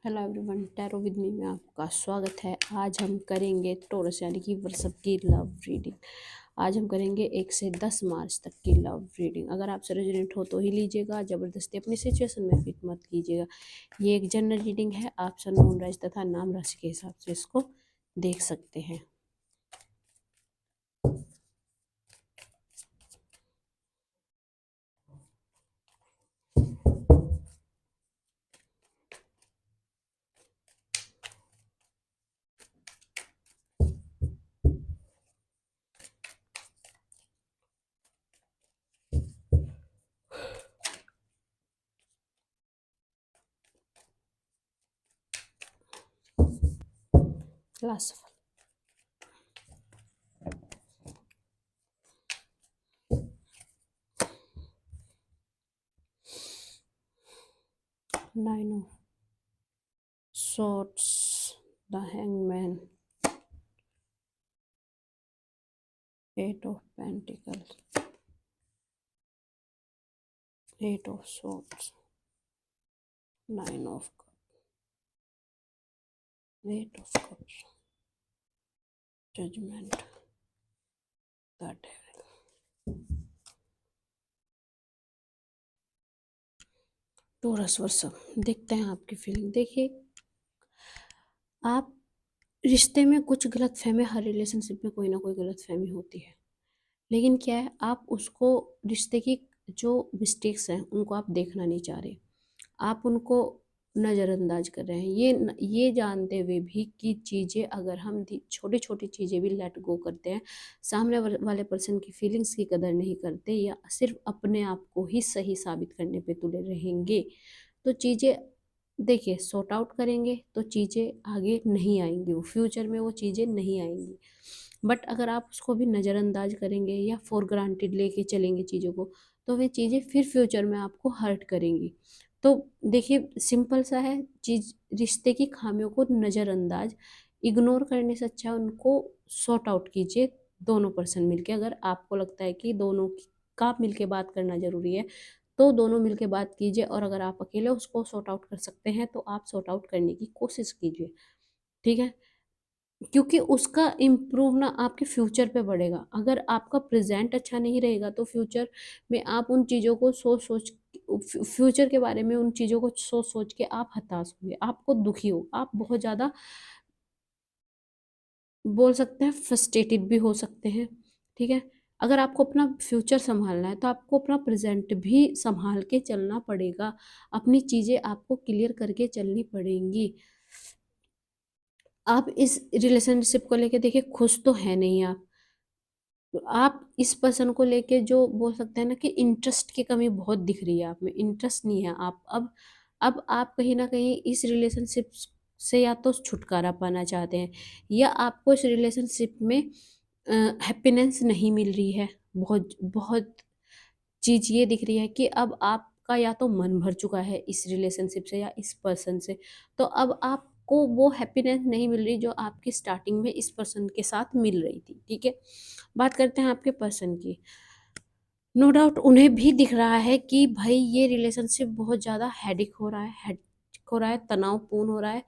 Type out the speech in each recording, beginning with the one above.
Hello everyone, tarot with me में आपका स्वागत है। आज हम करेंगे टॉरस यानी कि वृषभ की लव रीडिंग। आज हम करेंगे 1 से 10 मार्च तक की लव रीडिंग। अगर आपसे रेजोनेट हो तो ही लीजिएगा, ज़बरदस्ती अपनी सिचुएशन में फिट मत कीजिएगा। ये एक जनरल रीडिंग है, आप सन मून राशि तथा नाम राशि के हिसाब से इसको देख सकते हैं। Last 9 of swords, the hangman, 8 of pentacles, 8 of swords, 9 of cups, 8 of cups, judgment, the devil। Taurus वर्षभ, देखते हैं आपकी फीलिंग। देखिए, आप रिश्ते में कुछ गलत फहमी, हर रिलेशनशिप में कोई ना कोई गलत फहमी होती है, लेकिन क्या है, आप उसको, रिश्ते की जो मिस्टेक्स हैं उनको आप देखना नहीं चाह रहे, आप उनको नज़रअंदाज कर रहे हैं। ये जानते हुए भी कि चीज़ें, अगर हम छोटी छोटी चीज़ें भी लेट गो करते हैं, सामने वाले पर्सन की फीलिंग्स की कदर नहीं करते या सिर्फ अपने आप को ही सही साबित करने पे तुले रहेंगे, तो चीज़ें, देखिए, सॉर्ट आउट करेंगे तो चीज़ें आगे नहीं आएंगी, वो फ्यूचर में वो चीज़ें नहीं आएंगी। बट अगर आप उसको भी नज़रअंदाज करेंगे या फॉर ग्रांटेड लेके चलेंगे चीज़ों को, तो वे चीज़ें फिर फ्यूचर में आपको हर्ट करेंगी। तो देखिए, सिंपल सा है चीज़, रिश्ते की खामियों को नज़रअंदाज, इग्नोर करने से अच्छा है उनको सॉर्ट आउट कीजिए दोनों पर्सन मिलके। अगर आपको लगता है कि दोनों का मिलके बात करना ज़रूरी है, तो दोनों मिलके बात कीजिए, और अगर आप अकेले उसको सॉर्ट आउट कर सकते हैं तो आप सॉर्ट आउट करने की कोशिश कीजिए, ठीक है? क्योंकि उसका इम्प्रूव ना आपके फ्यूचर पे बढ़ेगा। अगर आपका प्रेजेंट अच्छा नहीं रहेगा तो फ्यूचर में आप उन चीज़ों को सोच फ्यूचर के बारे में उन चीज़ों को सोच के आप हताश होंगे, आपको दुखी हो, आप बहुत ज़्यादा, बोल सकते हैं, फ्रस्ट्रेटेड भी हो सकते हैं, ठीक है? अगर आपको अपना फ्यूचर सँभालना है तो आपको अपना प्रेजेंट भी सँभाल के चलना पड़ेगा, अपनी चीज़ें आपको क्लियर करके चलनी पड़ेंगी। आप इस रिलेशनशिप को लेके, देखिए, खुश तो है नहीं आप। तो आप इस पर्सन को लेके, जो बोल सकते हैं ना कि इंटरेस्ट की कमी बहुत दिख रही है आप में, इंटरेस्ट नहीं है आप अब आप कहीं न कहीं इस रिलेशनशिप से या तो छुटकारा पाना चाहते हैं, या आपको इस रिलेशनशिप में हैप्पीनेस नहीं मिल रही है। बहुत बहुत चीज़ ये दिख रही है कि अब आपका या तो मन भर चुका है इस रिलेशनशिप से या इस पर्सन से, तो अब आपको वो हैप्पीनेस नहीं मिल रही जो आपकी स्टार्टिंग में इस पर्सन के साथ मिल रही थी, ठीक है? बात करते हैं आपके पर्सन की। नो डाउट उन्हें भी दिख रहा है कि भाई ये रिलेशनशिप बहुत ज़्यादा हेडेक हो रहा है, तनावपूर्ण हो रहा है,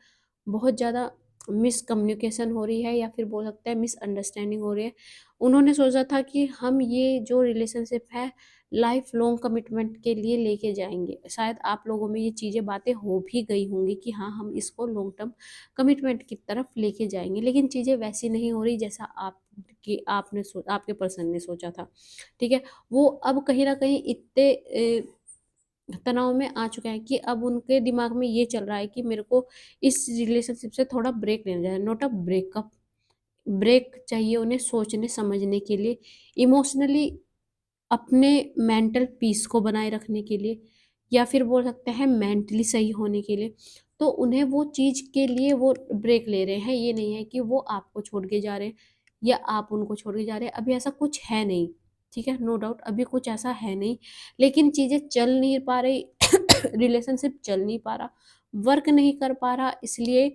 बहुत ज़्यादा मिसकम्युनिकेशन हो रही है, या फिर बोल सकते हैं मिसअंडरस्टैंडिंग हो रही है। उन्होंने सोचा था कि हम ये जो रिलेशनशिप है लाइफ लॉन्ग कमिटमेंट के लिए लेके जाएंगे। शायद आप लोगों में ये चीज़ें, बातें हो भी गई होंगी कि हाँ, हम इसको लॉन्ग टर्म कमिटमेंट की तरफ लेके जाएंगे, लेकिन चीज़ें वैसी नहीं हो रही जैसा आपके पर्सन ने सोचा था, ठीक है? वो अब कहीं न कहीं इतने तनाव में आ चुके हैं कि अब उनके दिमाग में ये चल रहा है कि मेरे को इस रिलेशनशिप से थोड़ा ब्रेक लेना है, नॉट अ ब्रेकअप, ब्रेक चाहिए उन्हें सोचने समझने के लिए, इमोशनली अपने मेंटल पीस को बनाए रखने के लिए, या फिर बोल सकते हैं मेंटली सही होने के लिए। तो उन्हें वो चीज़ के लिए वो ब्रेक ले रहे हैं, ये नहीं है कि वो आपको छोड़ के जा रहे हैं या आप उनको छोड़ के जा रहे हैं, अभी ऐसा कुछ है नहीं, ठीक है? नो डाउट अभी कुछ ऐसा है नहीं, लेकिन चीज़ें चल नहीं पा रही रिलेशनशिप चल नहीं पा रहा, वर्क नहीं कर पा रहा, इसलिए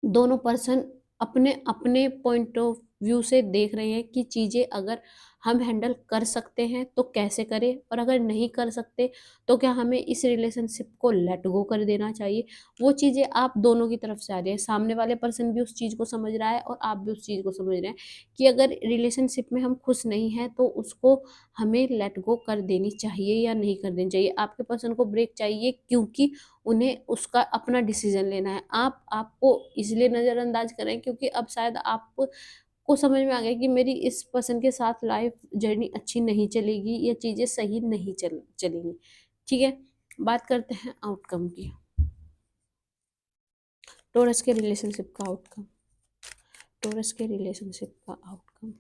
दोनों पर्सन अपने अपने पॉइंट ऑफ व्यू से देख रहे हैं कि चीज़ें अगर हम हैंडल कर सकते हैं तो कैसे करें, और अगर नहीं कर सकते तो क्या हमें इस रिलेशनशिप को लेट गो कर देना चाहिए। वो चीज़ें आप दोनों की तरफ से आ रही है, सामने वाले पर्सन भी उस चीज़ को समझ रहा है और आप भी उस चीज़ को समझ रहे हैं कि अगर रिलेशनशिप में हम खुश नहीं हैं तो उसको हमें लेट गो कर देनी चाहिए या नहीं कर देनी चाहिए। आपके पर्सन को ब्रेक चाहिए क्योंकि उन्हें उसका अपना डिसीजन लेना है। आप आपको इसलिए नज़रअंदाज कर रहे हैं क्योंकि अब शायद आपको समझ में आ गया कि मेरी इस पर्सन के साथ लाइफ जर्नी अच्छी नहीं चलेगी या चीज़ें सही नहीं चलेंगी। ठीक है? बात करते हैं आउटकम की। टॉरस के रिलेशनशिप का आउटकम। टॉरस के रिलेशनशिप का outcome.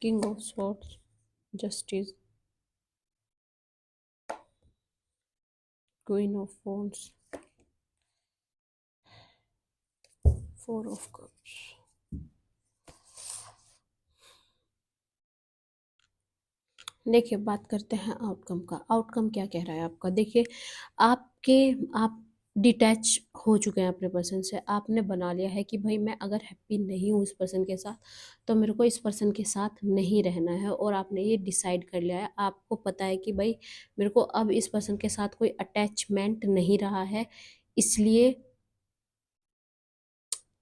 King of swords, justice, queen of wands, four of cups. देखिए, बात करते हैं आउटकम का। आउटकम क्या कह रहा है आपका? देखिए, आपके आप डिटैच हो चुके हैं अपने पर्सन से। आपने बना लिया है कि भाई मैं अगर हैप्पी नहीं हूँ इस पर्सन के साथ तो मेरे को इस पर्सन के साथ नहीं रहना है, और आपने ये डिसाइड कर लिया है। आपको पता है कि भाई मेरे को अब इस पर्सन के साथ कोई अटैचमेंट नहीं रहा है, इसलिए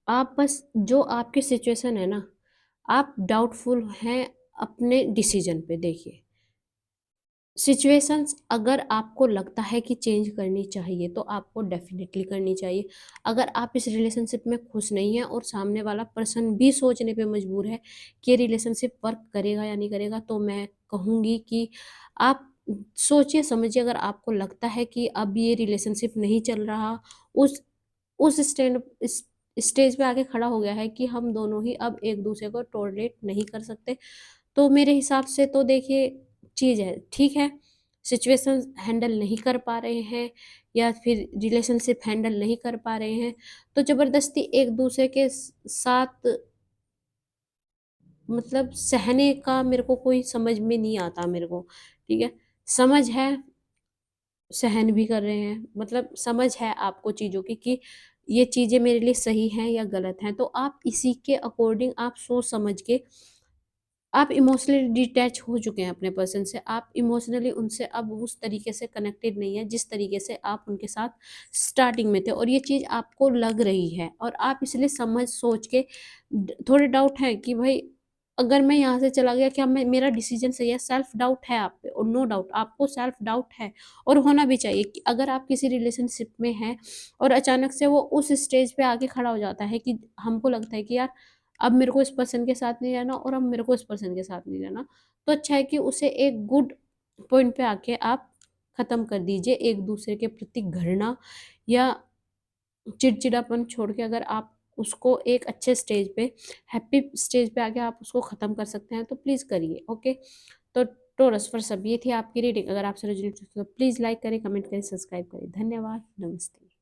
आप बस जो आपकी सिचुएशन है ना, आप डाउटफुल हैं अपने डिसीजन पे। देखिए, सिचुएशंस अगर आपको लगता है कि चेंज करनी चाहिए तो आपको डेफिनेटली करनी चाहिए। अगर आप इस रिलेशनशिप में खुश नहीं हैं और सामने वाला पर्सन भी सोचने पे मजबूर है कि ये रिलेशनशिप वर्क करेगा या नहीं करेगा, तो मैं कहूँगी कि आप सोचिए समझिए। अगर आपको लगता है कि अब ये रिलेशनशिप नहीं चल रहा, उस उस स्टेज पे आके खड़ा हो गया है कि हम दोनों ही अब एक दूसरे को टॉलरेट नहीं कर सकते, तो मेरे हिसाब से तो देखिए चीज़ है, ठीक है, सिचुएशन हैंडल नहीं कर पा रहे हैं या फिर रिलेशनशिप हैंडल नहीं कर पा रहे हैं, तो ज़बरदस्ती एक दूसरे के साथ मतलब सहने का मेरे को कोई समझ में नहीं आता मेरे को। ठीक है, समझ है, सहन भी कर रहे हैं, मतलब समझ है आपको चीज़ों की कि ये चीज़ें मेरे लिए सही हैं या गलत हैं, तो आप इसी के अकॉर्डिंग आप सोच समझ के आप इमोशनली डिटैच हो चुके हैं अपने पर्सन से। आप इमोशनली उनसे अब उस तरीके से कनेक्टेड नहीं है जिस तरीके से आप उनके साथ स्टार्टिंग में थे, और ये चीज़ आपको लग रही है और आप इसलिए समझ सोच के थोड़े डाउट है कि भाई अगर मैं यहाँ से चला गया क्या मैं मेरा डिसीजन सही है। सेल्फ डाउट है आप पे, और नो डाउट आपको सेल्फ डाउट है और होना भी चाहिए कि अगर आप किसी रिलेशनशिप में हैं और अचानक से वो उस स्टेज पे आके खड़ा हो जाता है कि हमको लगता है कि यार अब मेरे को इस पर्सन के साथ नहीं रहना और अब मेरे को इस पर्सन के साथ नहीं रहना, तो अच्छा है कि उसे एक गुड पॉइंट पे आके आप ख़त्म कर दीजिए। एक दूसरे के प्रति घृणा या चिड़चिड़ापन छोड़ के अगर आप उसको एक अच्छे स्टेज पे, हैप्पी स्टेज पे आके आप उसको ख़त्म कर सकते हैं तो प्लीज़ करिए। ओके, तो टोरस फॉर सब ये थी आपकी रीडिंग। अगर आपसे रेजोनेट तो प्लीज़ लाइक करें, कमेंट करें, सब्सक्राइब करें। धन्यवाद, नमस्ते।